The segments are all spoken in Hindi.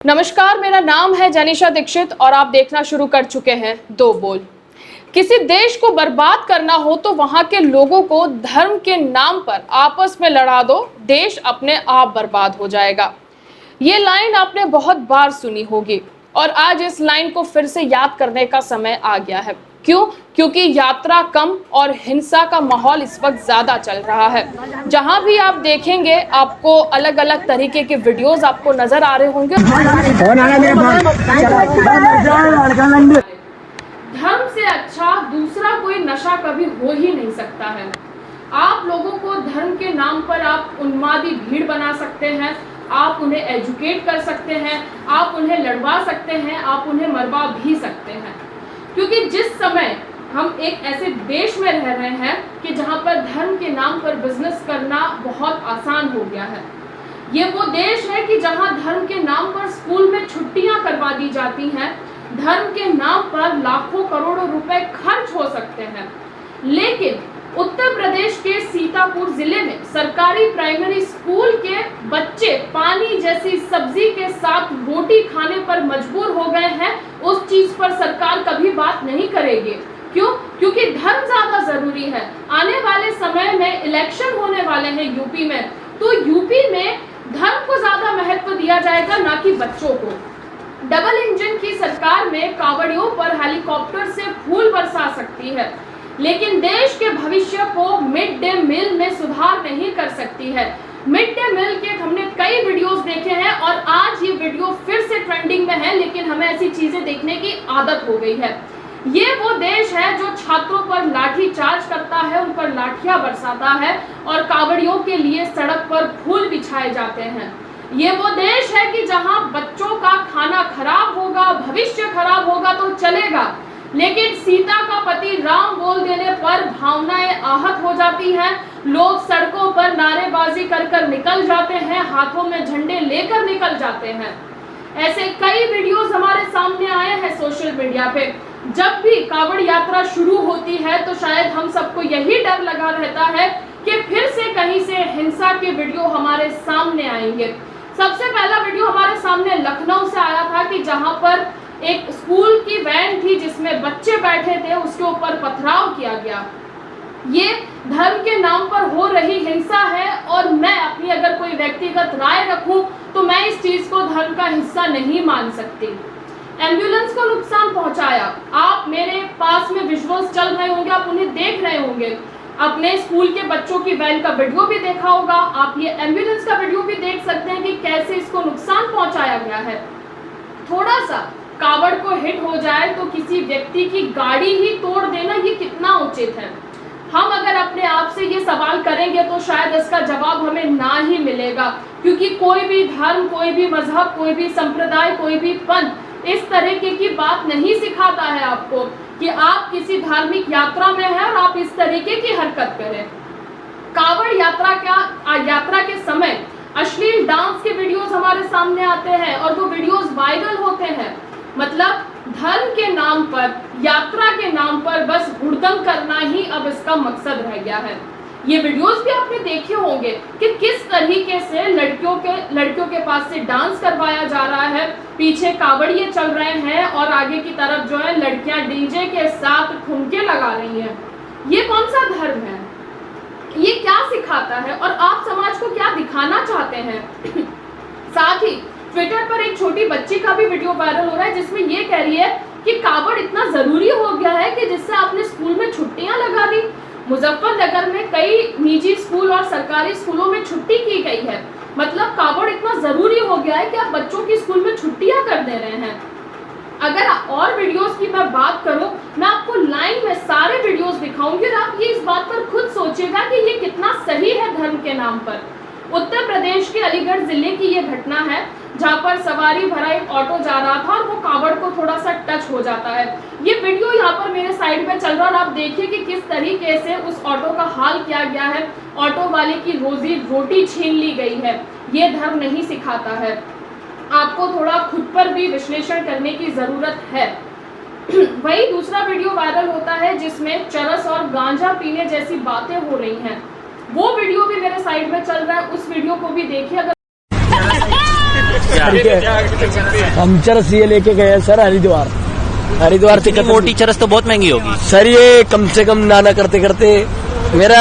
नमस्कार, मेरा नाम है जनीशा दीक्षित और आप देखना शुरू कर चुके हैं दो बोल। किसी देश को बर्बाद करना हो तो वहां के लोगों को धर्म के नाम पर आपस में लड़ा दो, देश अपने आप बर्बाद हो जाएगा। ये लाइन आपने बहुत बार सुनी होगी और आज इस लाइन को फिर से याद करने का समय आ गया है। क्यों? क्योंकि यात्रा कम और हिंसा का माहौल इस वक्त ज्यादा चल रहा है। जहां भी आप देखेंगे आपको अलग अलग तरीके के वीडियोस आपको नजर आ रहे होंगे। धर्म से अच्छा दूसरा कोई नशा कभी हो ही नहीं सकता है। आप लोगों को धर्म के नाम पर आप उन्मादी भीड़ बना सकते हैं, आप उन्हें एजुकेट कर सकते हैं, आप उन्हें लड़वा सकते हैं, आप उन्हें मरवा भी सकते हैं। क्योंकि जिस समय हम एक ऐसे देश में रह रहे हैं कि जहां पर धर्म के नाम पर बिजनेस करना बहुत आसान हो गया है। ये वो देश है कि जहां धर्म के नाम पर स्कूल में छुट्टियां करवा दी जाती हैं, धर्म के नाम पर लाखों करोड़ों रुपए खर्च हो सकते हैं। लेकिन उत्तर प्रदेश के सीतापुर जिले में सरकारी प्राइमरी स्कूल के बच्चे पानी जैसी सब्जी के साथ रोटी खाने पर मजबूर हो गए हैं। उस चीज पर सरकार कभी बात नहीं करेगी। क्यों? क्योंकि धर्म ज्यादा जरूरी है। आने वाले समय में इलेक्शन होने वाले हैं यूपी में, तो यूपी में धर्म को ज्यादा महत्व दिया जाएगा, ना कि बच्चों को। डबल इंजन की सरकार में कावड़ियों पर हेलीकॉप्टर से फूल बरसा सकती है, लेकिन देश के भविष्य को मिड डे मील में सुधार नहीं कर सकती है। मिड डे मील के हमने कई वीडियोस देखे हैं और आज ये वीडियो फिर से ट्रेंडिंग में है, लेकिन हमें ऐसी चीजें देखने की आदत हो गई है। ये वो देश है जो छात्रों पर लाठी चार्ज करता है, उन पर लाठियां बरसाता है और कावड़ियों के लिए सड़क पर फूल बिछाए जाते हैं। ये वो देश है कि जहां बच्चों का खाना खराब होगा, भविष्य खराब होगा तो चलेगा, लेकिन सीता का पति राम बोल देने पर भावनाएं आहत हो जाती हैं। लोग सड़कों पर नारेबाजी कर कर निकल जाते हैं, हाथों में झंडे लेकर निकल जाते हैं। ऐसे कई वीडियोस हमारे सामने आए हैं सोशल मीडिया पे। जब भी कावड़ यात्रा शुरू होती है तो शायद हम सबको यही डर लगा रहता है कि फिर से कहीं से हिंसा के वीडियो हमारे सामने आएंगे। सबसे पहला वीडियो हमारे सामने लखनऊ से आया था कि जहां पर एक स्कूल की वैन थी जिसमें बच्चे बैठे थे, उसके ऊपर पथराव किया गया। ये धर्म के नाम पर हो रही हिंसा है और मैं अपनी अगर कोई व्यक्तिगत राय रखूं तो मैं इस चीज को धर्म का हिस्सा नहीं मान सकती। एम्बुलेंस को नुकसान पहुंचाया, आप मेरे पास में विजुअल्स चल रहे होंगे, आप उन्हें देख रहे होंगे। अपने स्कूल के बच्चों की वैन का वीडियो भी देखा होगा, आप ये एम्बुलेंस का वीडियो भी देख सकते हैं कि कैसे इसको नुकसान पहुंचाया गया है। थोड़ा सा कावड़ को हिट हो जाए तो किसी व्यक्ति की गाड़ी ही तोड़ देना, ये कितना उचित है? हम अगर अपने आप से ये सवाल करेंगे तो शायद इसका जवाब हमें ना ही मिलेगा, क्योंकि कोई भी धर्म, कोई भी मजहब, कोई भी संप्रदाय, कोई भी पंथ इस तरीके की बात नहीं सिखाता है आपको कि आप किसी धार्मिक यात्रा में हैं और आप इस तरीके की हरकत करें। कावड़ यात्रा के समय अश्लील डांस के वीडियोस हमारे सामने आते हैं और वो वीडियोस वायरल होते हैं। मतलब धर्म के नाम पर, यात्रा के नाम पर बस हुड़दंग करना ही अब इसका मकसद रह गया है। ये वीडियोस भी आपने देखे होंगे कि किस तरीके से लड़कियों के पास से डांस करवाया जा रहा है, पीछे कावड़िए चल रहे हैं और आगे की तरफ जो है लड़कियां डीजे के साथ ठुमके लगा रही हैं। ये कौन सा धर्म है? ये क्या सिखाता है और आप समाज को क्या दिखाना चाहते हैं? साथ ही ट्विटर पर एक छोटी बच्ची का भी वीडियो वायरल हो रहा है जिसमें ये कह रही है कि कावड़ इतना जरूरी हो गया है कि जिससे आपने स्कूल में छुट्टियां लगा दी। मुजफ्फरनगर में कई निजी स्कूल और सरकारी स्कूलों में छुट्टी की गई है। मतलब कावड़ इतना जरूरी हो गया है कि आप बच्चों की स्कूल में छुट्टियां कर दे रहे हैं। अगर और वीडियोस की मैं बात करूं, मैं आपको लाइन में सारे वीडियोस दिखाऊंगी और आप ये इस बात पर खुद सोचिएगा कि ये कितना सही है धर्म के नाम पर। उत्तर प्रदेश के अलीगढ़ जिले की ये घटना है जहां पर सवारी भरा एक ऑटो जा रहा था और वो कावड़ को थोड़ा सा टच हो जाता है। ये वीडियो यहाँ पर मेरे साइड में चल रहा है और आप देखिए कि किस तरीके से उस ऑटो का हाल किया गया है। ऑटो वाले की रोटी छीन ली गई है। ये धर्म नहीं सिखाता है। आपको थोड़ा खुद पर भी विश्लेषण करने की जरूरत है। वही दूसरा वीडियो वायरल होता है जिसमें चरस और गांजा पीने जैसी बातें हो रही हैं। वो वीडियो भी मेरे साइड में चल रहा है, उस वीडियो को भी देखिए। अगर हम चरस ये लेके गए हैं सर हरिद्वार से। मोटी चरस तो बहुत महंगी होगी सर, ये कम से कम नाना करते करते मेरा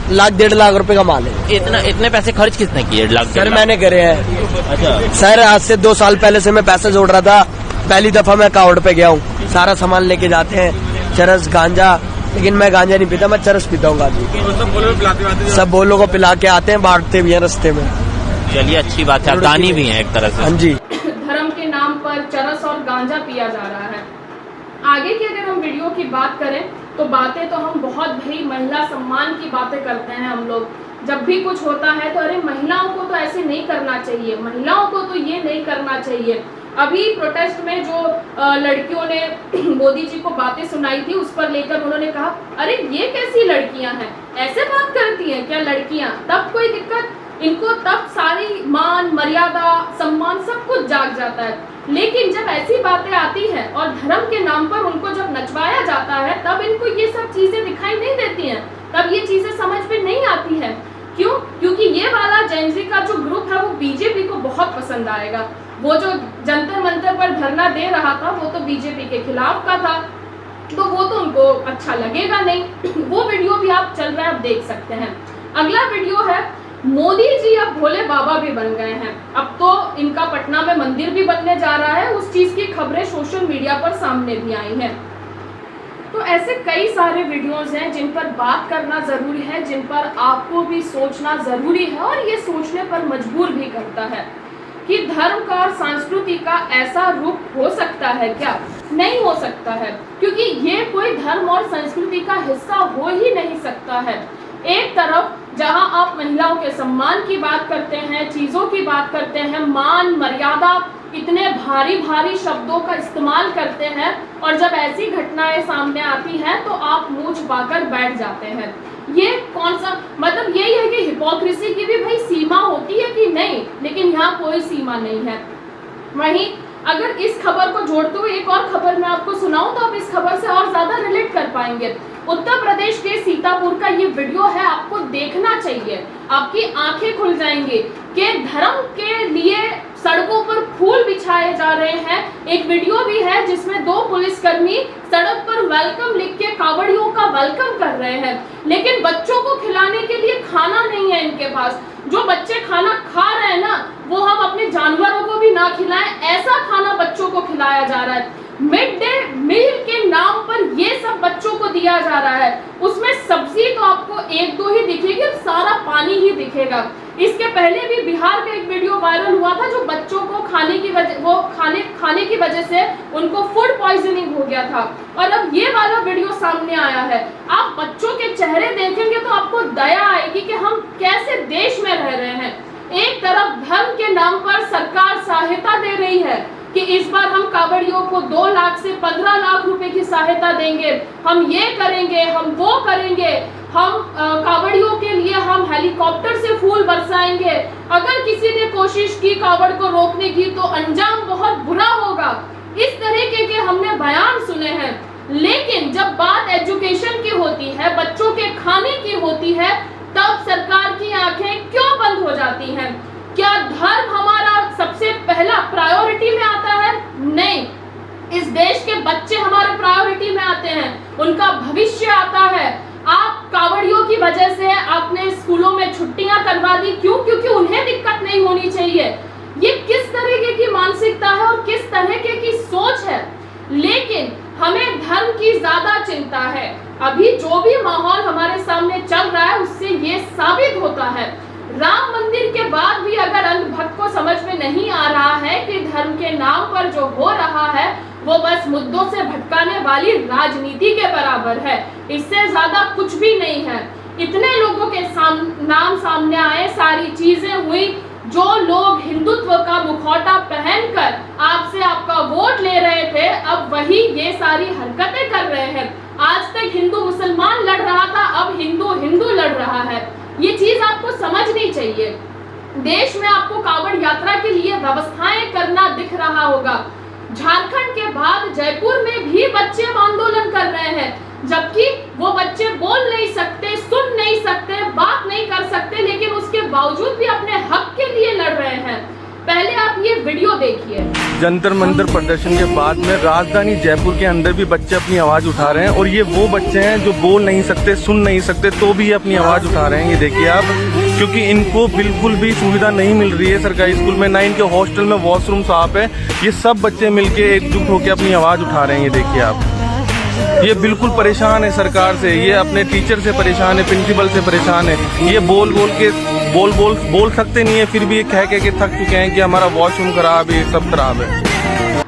1,00,000-1,50,000 रुपए का माल है। इतने पैसे खर्च किसने किए? 1,00,000 सर मैंने करे हैं। अच्छा सर आज से 2 साल पहले से मैं पैसे जोड़ रहा था। पहली दफा मैं कावड़ पे गया हूँ। सारा सामान लेके जाते हैं, चरस गांजा, लेकिन मैं गांजा नहीं पीता, मैं चरस पीता हूँ गांजा। सब बोलों को पिला के आते हैं, बांटते भी हैं रास्ते में। चलिए अच्छी बात है, दानी भी है एक तरह से। हाँ जी। धर्म के नाम पर चरस और गांजा पिया जा रहा है। आगे की अगर हम वीडियो की बात करें तो बातें तो हम बहुत भाई महिला सम्मान की बातें करते हैं हम लोग। जब भी कुछ होता है तो अरे महिलाओं को तो ऐसे नहीं करना चाहिए, महिलाओं को तो ये नहीं करना चाहिए। अभी प्रोटेस्ट में जो लड़कियों ने मोदी जी को बातें सुनाई थी, उस पर लेकर उन्होंने कहा अरे ये कैसी लड़कियां हैं, ऐसे बात करती हैं क्या लड़कियां? तब कोई दिक्कत, इनको तब सारी मान मर्यादा सम्मान सब कुछ जाग जाता है। लेकिन जब ऐसी बातें आती हैं और धर्म के नाम पर उनको जब नचवाया जाता है, तब इनको ये सब चीजें दिखाई नहीं देती हैं, तब ये चीजें समझ में नहीं आती है। क्यों? क्योंकि ये वाला जेनजी का जो ग्रुप है वो बीजेपी को बहुत पसंद आएगा। वो जो जंतर मंतर पर धरना दे रहा था वो तो बीजेपी के खिलाफ का था, तो वो तो उनको अच्छा लगेगा नहीं। वो वीडियो भी आप चल रहा है, आप देख सकते हैं। अगला वीडियो है, मोदी जी अब भोले बाबा भी बन गए हैं। अब तो इनका पटना में मंदिर भी बनने जा रहा है, उस चीज की खबरें सोशल मीडिया पर सामने भी आई हैं। तो ऐसे कई सारे वीडियोस हैं जिन पर बात करना जरूरी है, जिन पर आपको भी सोचना जरूरी है, और ये सोचने पर मजबूर भी करता है कि धर्म का और संस्कृति का ऐसा रूप हो सकता है क्या? नहीं हो सकता है, क्योंकि ये कोई धर्म और संस्कृति का हिस्सा हो ही नहीं सकता है। एक तरफ जहां आप महिलाओं के सम्मान की बात करते हैं, चीजों की बात करते हैं, मान मर्यादा, इतने भारी भारी शब्दों का इस्तेमाल करते हैं, और जब ऐसी घटनाएं सामने आती हैं तो आप मुंह छुपाकर बैठ जाते हैं। ये कौन सा मतलब यही है कि हिपोक्रेसी की भी भाई सीमा होती है कि नहीं, लेकिन यहाँ कोई सीमा नहीं है। वहीं अगर इस खबर को जोड़ते हुए एक और खबर मैं आपको सुनाऊं तो आप इस खबर से और ज्यादा रिलेट कर पाएंगे। उत्तर प्रदेश के सीतापुर का ये वीडियो है, आपको देखना चाहिए, आपकी आंखें खुल जाएंगी कि धर्म के लिए सड़कों पर फूल बिछाए जा रहे हैं। एक वीडियो भी है जिसमें 2 पुलिसकर्मी सड़क पर वेलकम लिख के कावड़ियों का वेलकम कर रहे हैं, लेकिन बच्चों को खिलाने के लिए खाना नहीं है इनके पास। जो बच्चे खाना खा रहे हैं ना, वो हम अपने जानवरों को भी ना खिलाएं, ऐसा खाना बच्चों को खिलाया जा रहा है। मिड डे मील के नाम पर ये सब बच्चों को दिया जा रहा है। उसमें सब्जी तो आपको 1-2 ही दिखेगी, सारा पानी ही दिखेगा। इसके पहले भी बिहार का एक वीडियो वायरल हुआ था, जो बच्चों को खाने की वजह से उनको फूड पॉइजनिंग हो गया था, और अब ये वाला वीडियो सामने आया है। आप बच्चों के चेहरे देखेंगे तो आपको दया आएगी कि हम कैसे देश में रह रहे हैं। एक तरफ धर्म के नाम पर सरकार सहायता दे रही है कि इस बार हम कावड़ियों को 2 लाख से 15 लाख रुपए की सहायता देंगे, हम ये करेंगे, हम वो करेंगे, हम कावड़ियों के लिए हम हेलीकॉप्टर से फूल बरसाएंगे। अगर किसी ने कोशिश की कावड़ को रोकने की तो अंजाम बहुत बुरा होगा। इस तरीके के हमने बयान सुने हैं, लेकिन जब बात एजुकेशन की होती है, बच्चों के खाने की होती है, तब सरकार की आंखें क्यों बंद हो जाती हैं? क्या धर्म हमारा सबसे पहला प्रायोरिटी में आता है? नहीं, इस देश के बच्चे हमारे प्रायोरिटी में आते हैं, उनका भविष्य आता है। आप कावड़ियों की वजह से आपने स्कूलों में छुट्टियां करवा दी, क्यों? क्योंकि उन्हें दिक्कत नहीं होनी चाहिए। ये किस तरीके की मानसिकता है और किस तरीके की सोच है? लेकिन हमें धर्म की ज्यादा चिंता है। अभी जो भी माहौल हमारे सामने चल रहा है उससे ये साबित होता है। राम मंदिर के बाद भी अगर अंधभक्त को समझ में नहीं आ रहा है कि धर्म के नाम पर जो हो रहा है वो बस मुद्दों से भटकाने वाली राजनीति के बराबर है, इससे ज्यादा कुछ भी नहीं है। इतने लोगों के नाम सामने आए, सारी चीजें हुई, जो लोग हिंदुत्व का मुखौटा पहनकर आपसे आपका वोट ले रहे थे, अब वही ये सारी हरकतें कर रहे हैं। आज तक हिंदू मुसलमान लड़ रहा था, अब हिंदू हिंदू लड़ रहा है। ये चीज आपको समझनी चाहिए। देश में आपको कावड़ यात्रा के लिए व्यवस्थाएं करना दिख रहा होगा। झारखंड के बाद जयपुर में भी बच्चे आंदोलन कर रहे हैं, जबकि वो बच्चे बोल नहीं सकते, सुन नहीं सकते, बात नहीं कर सकते, लेकिन उसके बावजूद भी अपने हक के लिए लड़ रहे हैं। पहले आप ये वीडियो देखिए। जंतर मंतर प्रदर्शन के बाद में राजधानी जयपुर के अंदर भी बच्चे अपनी आवाज उठा रहे हैं और ये वो बच्चे हैं जो बोल नहीं सकते, सुन नहीं सकते, तो भी ये अपनी आवाज उठा रहे हैं। ये देखिए आप, क्योंकि इनको बिल्कुल भी सुविधा नहीं मिल रही है सरकारी स्कूल में, ना इनके हॉस्टल में वॉशरूम साफ है। ये सब बच्चे मिलके एकजुट होकर अपनी आवाज उठा रहे हैं। ये देखिए आप, ये बिल्कुल परेशान है सरकार से, ये अपने टीचर से परेशान है, प्रिंसिपल से परेशान है। ये बोल सकते नहीं है, फिर भी ये कह के थक चुके हैं कि हमारा वॉशरूम खराब है, सब खराब है।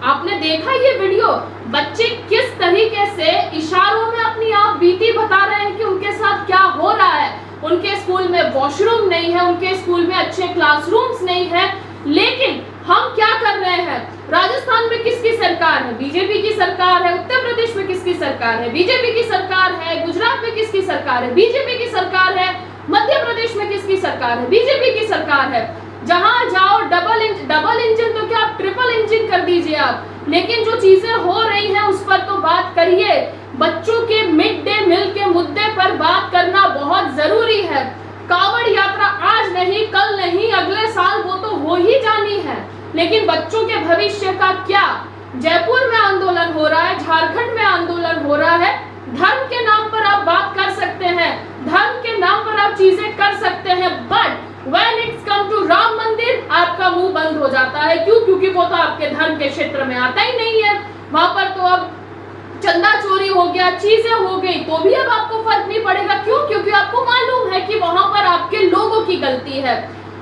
आपने देखा ये वीडियो, बच्चे किस तरीके से इशारों में अपनी आप बीती बता रहे हैं कि उनके साथ क्या हो रहा है। उनके स्कूल में वॉशरूम नहीं है, उनके स्कूल में अच्छे क्लासरूम्स नहीं है, लेकिन हम क्या कर रहे हैं? राजस्थान में किसकी सरकार है? बीजेपी की सरकार है। उत्तर प्रदेश में किसकी सरकार है? बीजेपी की सरकार है। गुजरात में किसकी सरकार है? बीजेपी की सरकार है। मध्य प्रदेश में किसकी सरकार है? बीजेपी की सरकार है। जहां जाओ डबल इंजन, तो क्या आप ट्रिपल इंजन कर दीजिए आप। लेकिन जो चीजें हो रही हैं उस पर तो बात करिए। बच्चों के मिड डे मील के मुद्दे पर बात करना बहुत जरूरी है। कांवड़ यात्रा आज नहीं, कल नहीं, अगले साल वो तो हो ही जानी है, लेकिन बच्चों के भविष्य का क्या? जयपुर में आंदोलन हो रहा है, झारखंड में आंदोलन हो रहा है। धर्म के नाम पर आप बात कर सकते हैं, धर्म के नाम पर आप चीजें कर सकते हैं, but when it's come to Ram Mandir आपका मुंह बंद हो जाता है। क्यों? क्योंकि वो तो आपके धर्म के क्षेत्र में आता ही नहीं है। वहां पर तो अब चंदा चोरी हो गया, चीजें हो गई, तो भी अब आपको फर्क नहीं पड़ेगा। क्यों? क्योंकि आपको मालूम है कि वहां पर आपके लोगों की गलती है।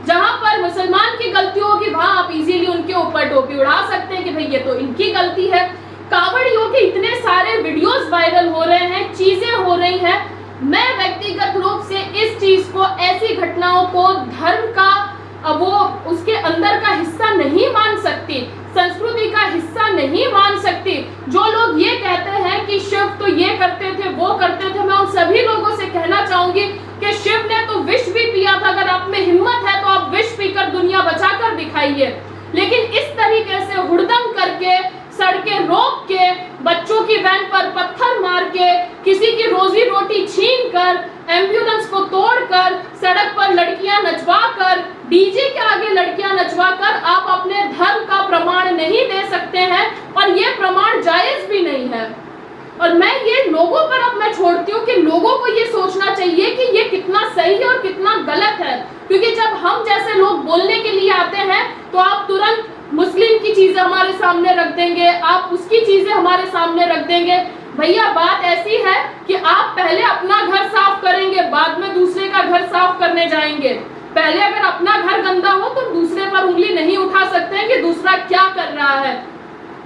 जहां पर मुसलमान की गलती होगी वहां आप इजीली उनके ऊपर टोपी उड़ा सकते हैं कि भाई ये तो इनकी गलती है। कांवड़ियों के इतने सारे वीडियोस वायरल हो रहे हैं, चीजें हो रही हैं। मैं व्यक्तिगत रूप से इस चीज को, ऐसी घटनाओं को धर्म का वो उसके अंदर का हिस्सा नहीं मान सकती, संस्कृति का हिस्सा नहीं मान सकती। जो लोग ये कहते हैं कि शिव तो ये करते थे, वो करते थे, मैं उन सभी लोगों से कहना चाहूंगी कि शिव ने तो विष भी पिया था। अगर आप में हिम्मत है तो आप विष पीकर दुनिया बचाकर दिखाइए। लेकिन इस तरीके से हुड़दंग करके, सड़कें रोक के, बच्चों की वैन पर पत्थर मार के, किसी की रोजी रोटी छीन कर, एम्बुलेंस को तोड़कर, सड़क पर लड़कियां नचवा कर, डीजे के आगे लड़कियां नचवा कर आप अपने धर्म का प्रमाण नहीं दे सकते हैं, और ये प्रमाण जायज भी नहीं है। और मैं ये लोगों पर अब मैं छोड़ती हूँ कि लोगों को ये सोचना चाहिए कि ये कितना सही है और कितना गलत है। क्योंकि जब हम जैसे लोग बोलने के लिए आते हैं तो आप तुरंत मुस्लिम की चीजें हमारे सामने रख देंगे, आप उसकी चीजें हमारे सामने रख देंगे। भैया बात ऐसी है कि आप पहले अपना घर साफ करेंगे, बाद में दूसरे का घर साफ करने जाएंगे। पहले अगर अपना घर गंदा हो तो दूसरे पर उंगली नहीं उठा सकते हैं कि दूसरा क्या कर रहा है।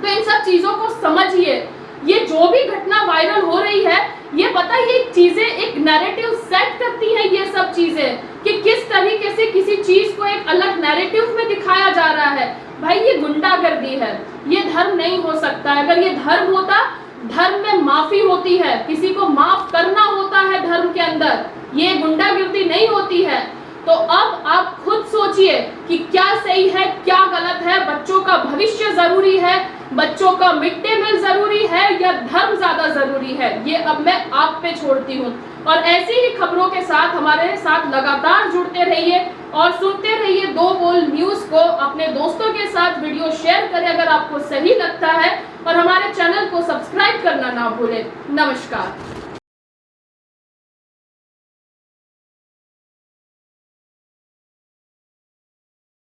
तो इन सब चीजों को समझिए। ये जो भी घटना वायरल हो रही है, ये पता ये चीजें एक नैरेटिव सेट करती है। ये सब चीजें कि किस तरीके से किसी चीज को एक अलग नैरेटिव में दिखाया जा रहा है। भाई ये गुंडागर्दी है, ये धर्म नहीं हो सकता है। अगर ये धर्म होता, धर्म में माफी होती है, किसी को माफ करना होता है धर्म के अंदर, ये गुंडागर्दी नहीं होती है। तो अब आप खुद सोचिए कि क्या सही है, क्या गलत है। बच्चों का भविष्य जरूरी है, बच्चों का मिड डे मील जरूरी है, या धर्म ज्यादा जरूरी है? ये अब मैं आप पे छोड़ती हूँ। और ऐसी ही खबरों के साथ हमारे साथ लगातार जुड़ते रहिए और सुनते रहिए दो बोल न्यूज को। अपने दोस्तों के साथ वीडियो शेयर करें अगर आपको सही लगता है, और हमारे चैनल को सब्सक्राइब करना ना भूलें। नमस्कार।